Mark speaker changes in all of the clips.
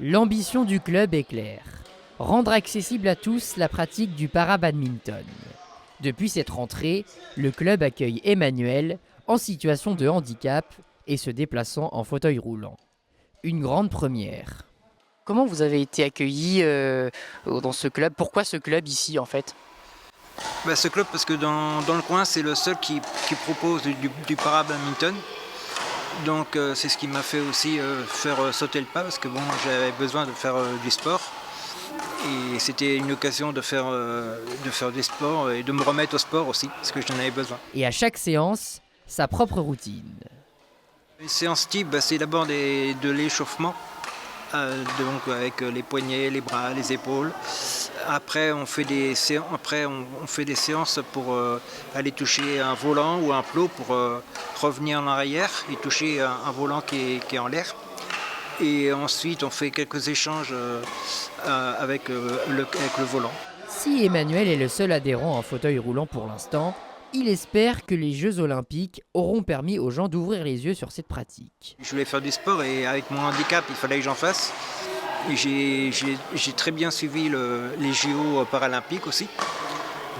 Speaker 1: L'ambition du club est claire, rendre accessible à tous la pratique du para-badminton. Depuis cette rentrée, le club accueille Emmanuel en situation de handicap et se déplaçant en fauteuil roulant. Une grande première. Comment vous avez été accueilli dans ce club? Pourquoi ce club ici en fait?
Speaker 2: Ce club, parce que dans le coin, c'est le seul qui propose du para-badminton. Donc c'est ce qui m'a fait aussi faire sauter le pas, parce que bon, j'avais besoin de faire du sport. Et c'était une occasion de faire des sports et de me remettre au sport aussi, parce que j'en avais besoin.
Speaker 1: Et à chaque séance, sa propre routine.
Speaker 2: Les séances type, c'est d'abord de l'échauffement, donc avec les poignets, les bras, les épaules. Après, on fait des séances pour aller toucher un volant ou un plot pour revenir en arrière et toucher un volant qui est en l'air. Et ensuite, on fait quelques échanges avec le volant.
Speaker 1: Si Emmanuel est le seul adhérent en fauteuil roulant pour l'instant, il espère que les Jeux Olympiques auront permis aux gens d'ouvrir les yeux sur cette pratique.
Speaker 2: Je voulais faire du sport et avec mon handicap, il fallait que j'en fasse. Et j'ai très bien suivi les JO paralympiques aussi.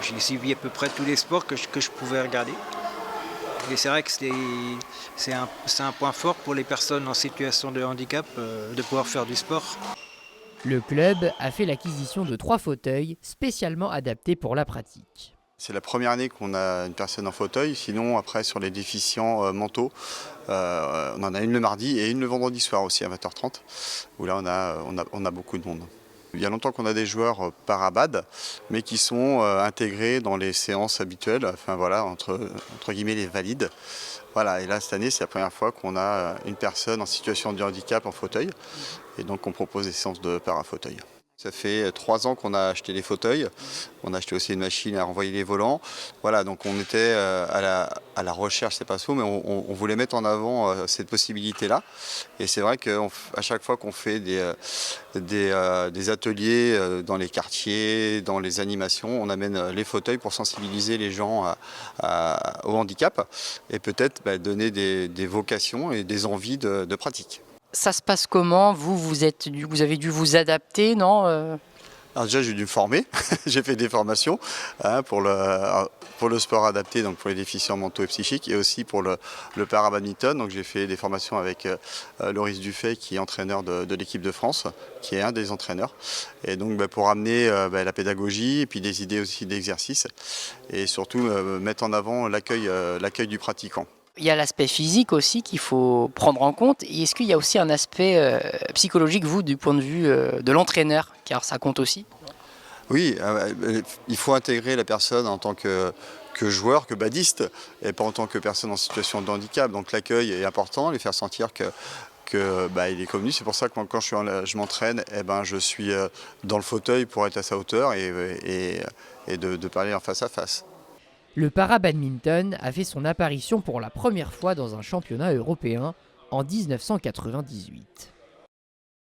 Speaker 2: J'ai suivi à peu près tous les sports que je pouvais regarder. Et c'est vrai que c'est un point fort pour les personnes en situation de handicap de pouvoir faire du sport.
Speaker 1: Le club a fait l'acquisition de 3 fauteuils spécialement adaptés pour la pratique.
Speaker 3: C'est la première année qu'on a une personne en fauteuil. Sinon, après, sur les déficients mentaux, on en a une le mardi et une le vendredi soir aussi à 20h30, où là, on a beaucoup de monde. Il y a longtemps qu'on a des joueurs parabad, mais qui sont intégrés dans les séances habituelles, enfin voilà, entre guillemets les valides. Voilà, et là, cette année, c'est la première fois qu'on a une personne en situation de handicap en fauteuil, et donc on propose des séances de para-fauteuil. Ça fait 3 ans qu'on a acheté les fauteuils, on a acheté aussi une machine à renvoyer les volants. Voilà, donc on était à la recherche, c'est pas ça, mais on voulait mettre en avant cette possibilité-là. Et c'est vrai qu'à chaque fois qu'on fait des ateliers dans les quartiers, dans les animations, on amène les fauteuils pour sensibiliser les gens au handicap et peut-être donner des vocations et des envies de pratique.
Speaker 1: Ça se passe comment? Vous avez dû vous adapter, non?
Speaker 3: Alors déjà, j'ai dû me former. J'ai fait des formations pour le sport adapté, donc pour les déficients mentaux et psychiques, et aussi pour le para-badminton. Donc j'ai fait des formations avec Loris Dufay, qui est entraîneur de l'équipe de France, qui est un des entraîneurs. Et donc pour amener la pédagogie, et puis des idées aussi d'exercice, et surtout mettre en avant l'accueil du pratiquant.
Speaker 1: Il y a l'aspect physique aussi qu'il faut prendre en compte. Et est-ce qu'il y a aussi un aspect psychologique, vous, du point de vue de l'entraîneur, car ça compte aussi?
Speaker 3: Oui, il faut intégrer la personne en tant que joueur, que badiste, et pas en tant que personne en situation de handicap. Donc l'accueil est important, les faire sentir il est comme lui. C'est pour ça que quand je m'entraîne, je suis dans le fauteuil pour être à sa hauteur et de parler en face à face.
Speaker 1: Le para-badminton a fait son apparition pour la première fois dans un championnat européen en 1998.